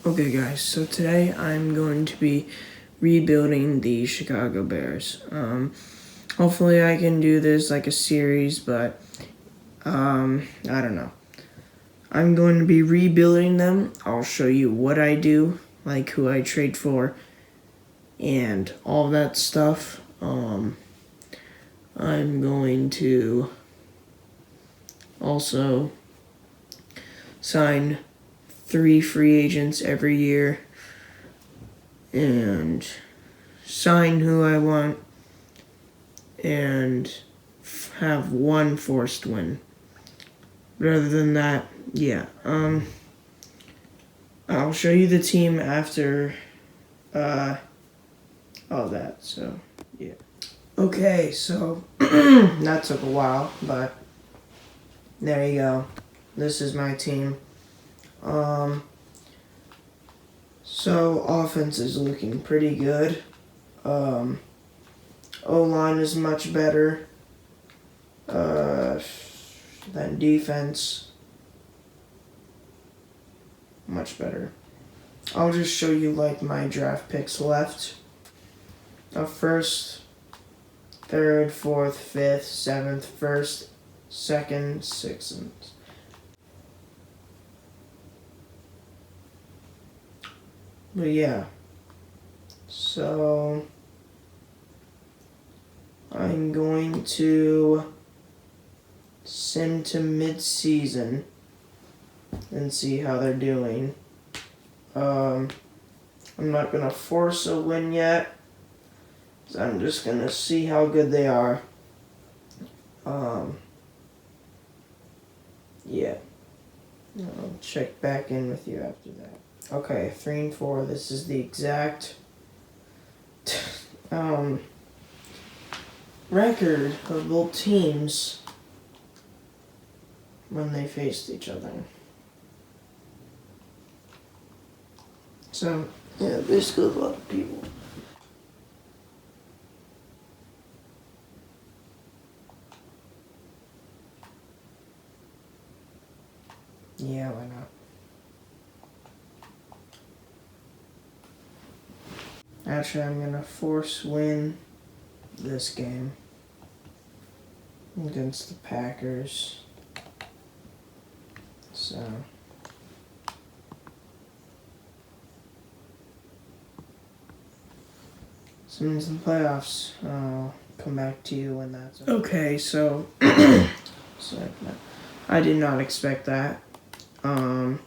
Okay guys, so today I'm going to be rebuilding the Chicago Bears. Hopefully I can do this like a series, but I don't know. I'm going to be rebuilding them. I'll show you what I do, like who I trade for, and all that stuff. I'm going to also sign 3 free agents every year and sign who I want and have 1 forced win. But other than that, yeah. I'll show you the team after all that. So yeah. Okay, so that took a while, but there you go. This is my team. So offense is looking pretty good. O-line is much better than defense. Much better. I'll just show you like my draft picks left. First, third, fourth, fifth, seventh, first, second, sixth. But yeah, so I'm going to sim to mid-season and see how they're doing. I'm not going to force a win yet, so I'm just going to see how good they are. Yeah. I'll check back in with you after that. Okay, 3-4. This is the exact record of both teams when they faced each other. So, yeah, basically a lot of people. Yeah, why not? Actually, I'm gonna force win this game against the Packers. So means in the playoffs. I'll come back to you when that's okay. So, I did not expect that. Let's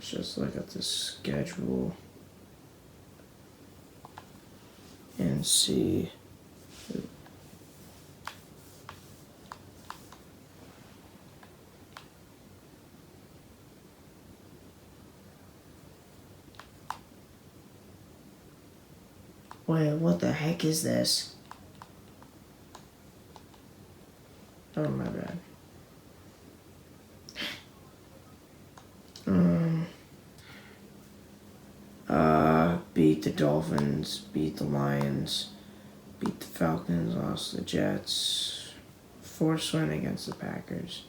just look at the schedule and see. Wait, what the heck is this? Oh, my bad. Beat the Dolphins, beat the Lions, beat the Falcons, lost the Jets, forced win against the Packers.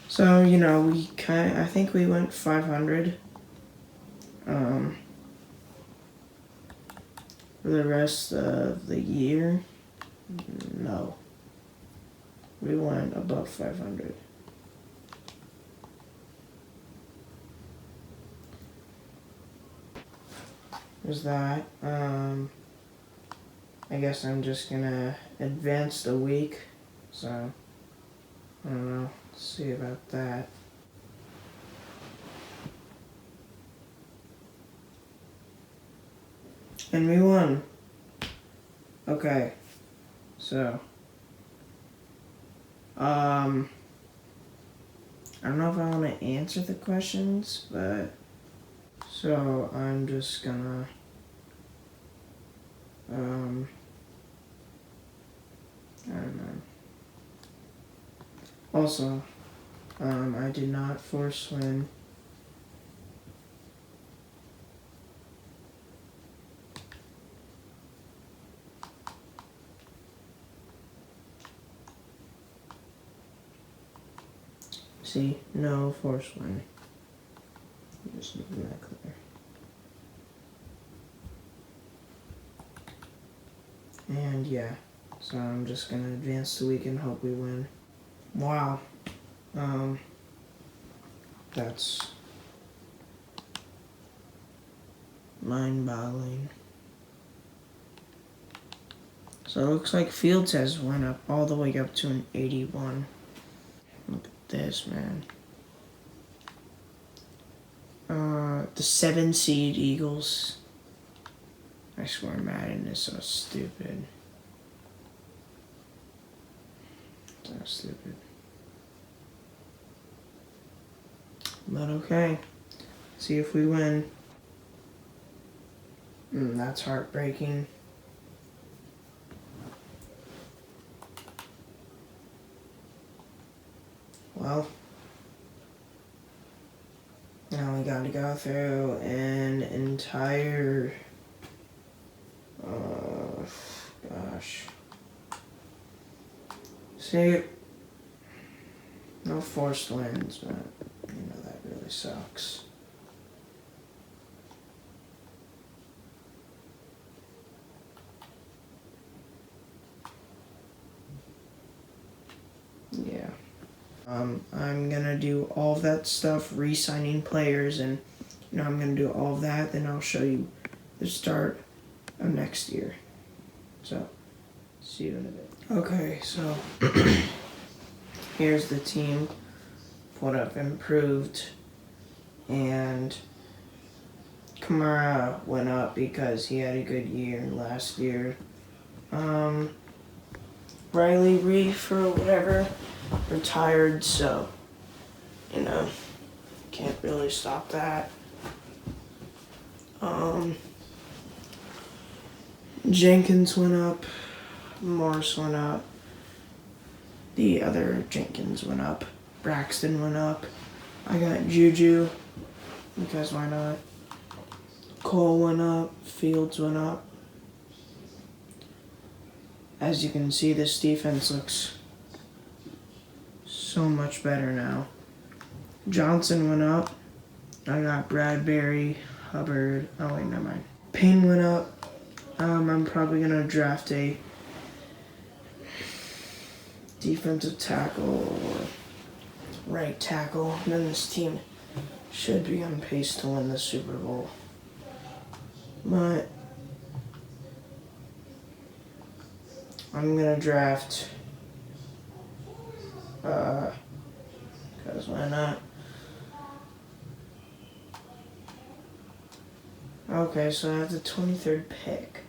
So, you know, I think we went 500. For the rest of the year, no. We went above 500. There's that. I guess I'm just gonna advance the week. So, I don't know. Let's see about that. And we won. Okay. So, I don't know if I want to answer the questions, but so I'm just gonna I don't know. Also, I did not force win. See, no force win. just move that clear. And yeah, so I'm just gonna advance the week and hope we win. Wow. That's mind-boggling. So it looks like Fields has went up all the way up to an 81. Look at this, man. The 7 seed Eagles. I swear Madden is so stupid. So stupid. But okay. See if we win. That's heartbreaking. Well, now we gotta go through an entire, gosh. See, no forced wins, but, that really sucks. Yeah. I'm gonna do all of that stuff, re-signing players, and I'm gonna do all of that. Then I'll show you the start of next year. So, see you in a bit. Okay, so here's the team. What I've improved, and Kamara went up because he had a good year last year. Riley Reef or whatever retired, so can't really stop that. Jenkins went up, Morris went up, the other Jenkins went up, Braxton went up, I got Juju, because why not? Cole went up, Fields went up. As you can see, this defense looks so much better now. Johnson went up. I got Bradbury, Hubbard. Oh wait, never mind. Payne went up. I'm probably gonna draft a defensive tackle or right tackle. And then this team should be on pace to win the Super Bowl. But I'm gonna draft, because why not? Okay, so I have the 23rd pick.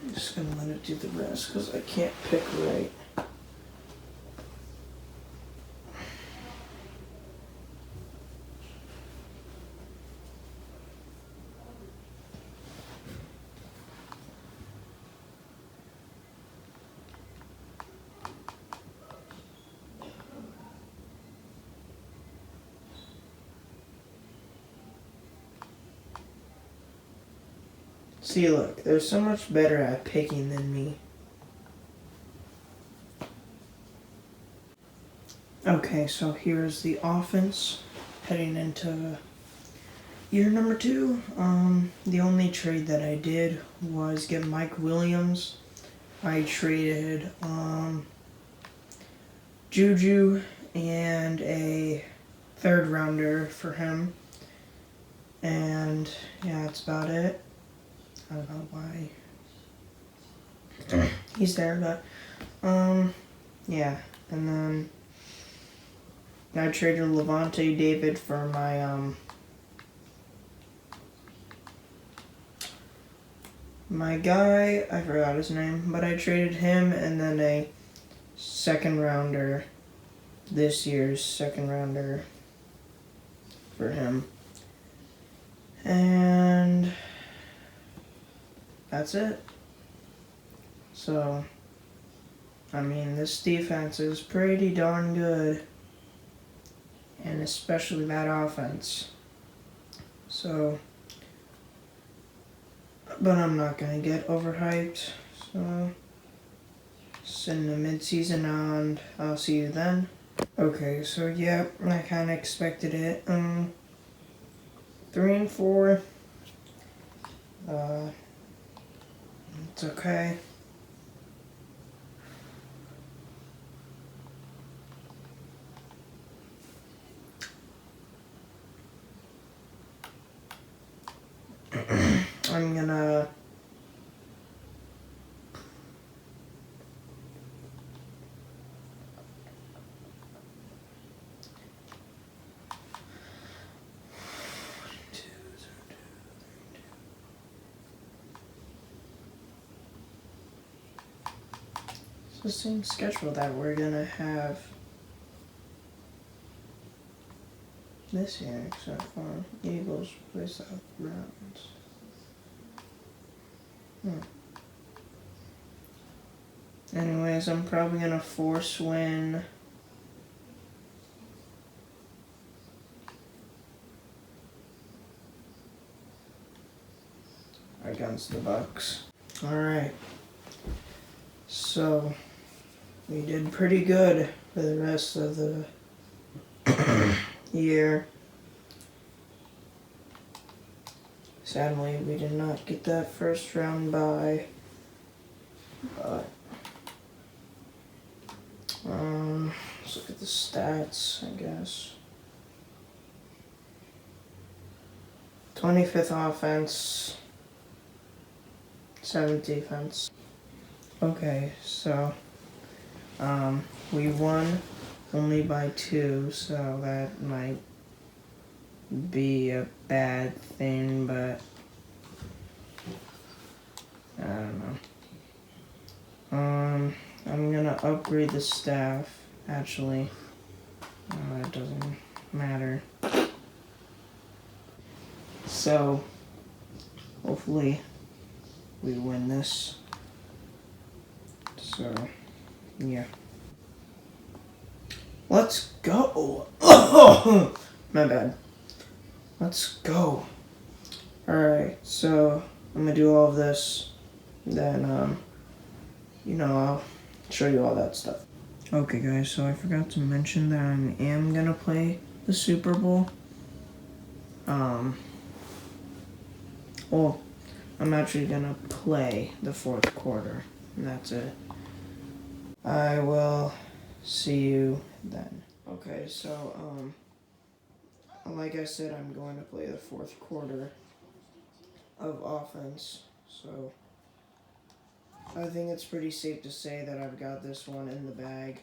I'm just gonna let it do the rest because I can't pick right. See, look, they're so much better at picking than me. Okay, so here's the offense heading into year number 2. The only trade that I did was get Mike Williams I traded Juju and a third rounder for him. And yeah, that's about it. I don't know why he's there, but yeah. And then I traded Levante David for my guy. I forgot his name, but I traded him and then a second rounder, this year's second rounder for him. And that's it. So, I mean, this defense is pretty darn good. And especially that offense. So, but I'm not going to get overhyped. So, send the midseason and I'll see you then. Okay, so yeah, I kind of expected it. 3-4. It's okay. I'm gonna it's the same schedule that we're gonna have this year, except for Eagles without Browns. Anyways, I'm probably gonna force win against the Bucks. Alright. So we did pretty good for the rest of the year. Sadly, we did not get that first round bye. But let's look at the stats, I guess. 25th offense, 7th defense. Okay, so we won only by 2, so that might be a bad thing, but I don't know. I'm gonna upgrade the staff, actually. That doesn't matter. So, hopefully, we win this. So, yeah. Let's go! My bad. Let's go. Alright, so I'm gonna do all of this, then, I'll show you all that stuff. Okay, guys, so I forgot to mention that I am gonna play the Super Bowl. Well, I'm actually gonna play the fourth quarter, and that's it. I will see you then. Okay, so, like I said, I'm going to play the fourth quarter of offense, so I think it's pretty safe to say that I've got this one in the bag.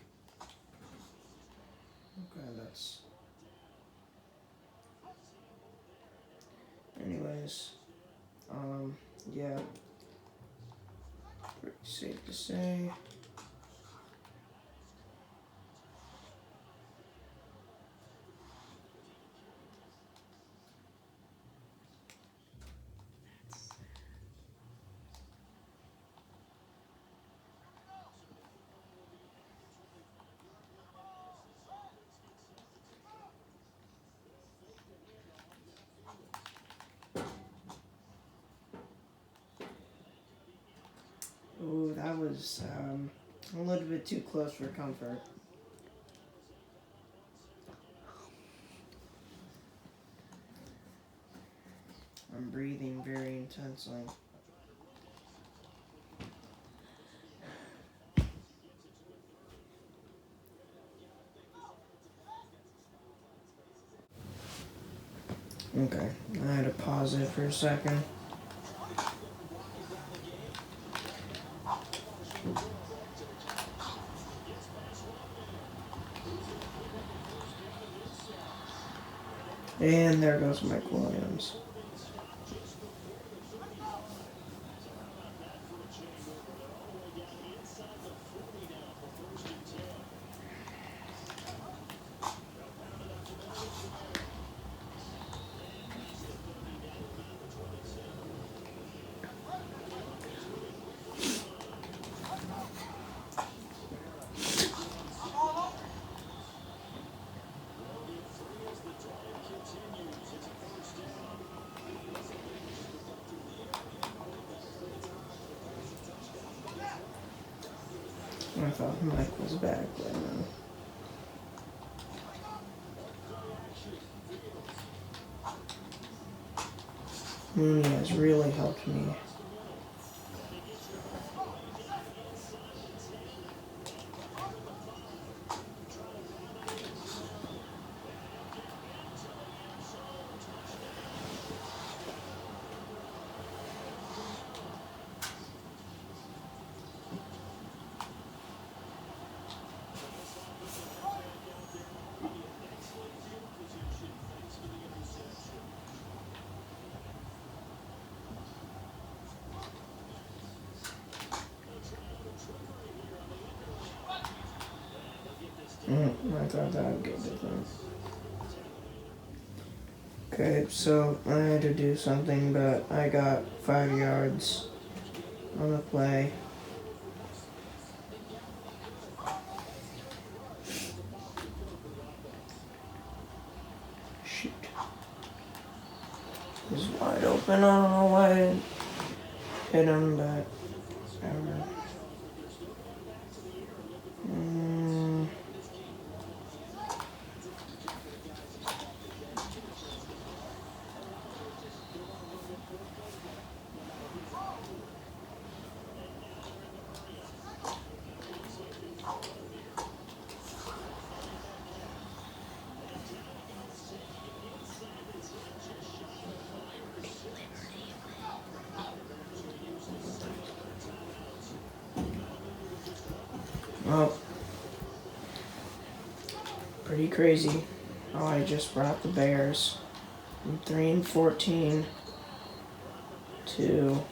Okay, that's... Anyways, yeah, pretty safe to say. Ooh, that was a little bit too close for comfort. I'm breathing very intensely. Okay, I had to pause it for a second. And there goes Mike Williams. I thought Mike was back, but no. Mooney has really helped me. I thought that would get different. Okay, so I had to do something, but I got 5 yards on the play. Shoot. He's wide open. I don't know why I didn't hit him, but whatever. Well, pretty crazy how I just brought the Bears from 3-14 to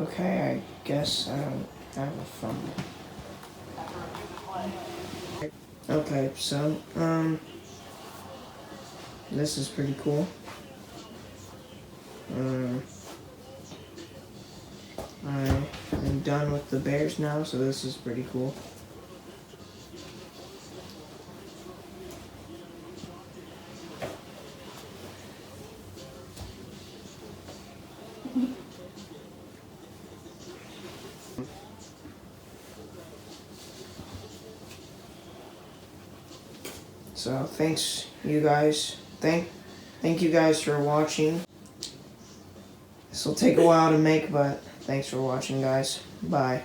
okay, I guess I don't have a fumble. Okay, so this is pretty cool. I am done with the Bears now, so this is pretty cool. So thanks you guys. Thank you guys for watching. This will take a while to make, but thanks for watching, guys. Bye.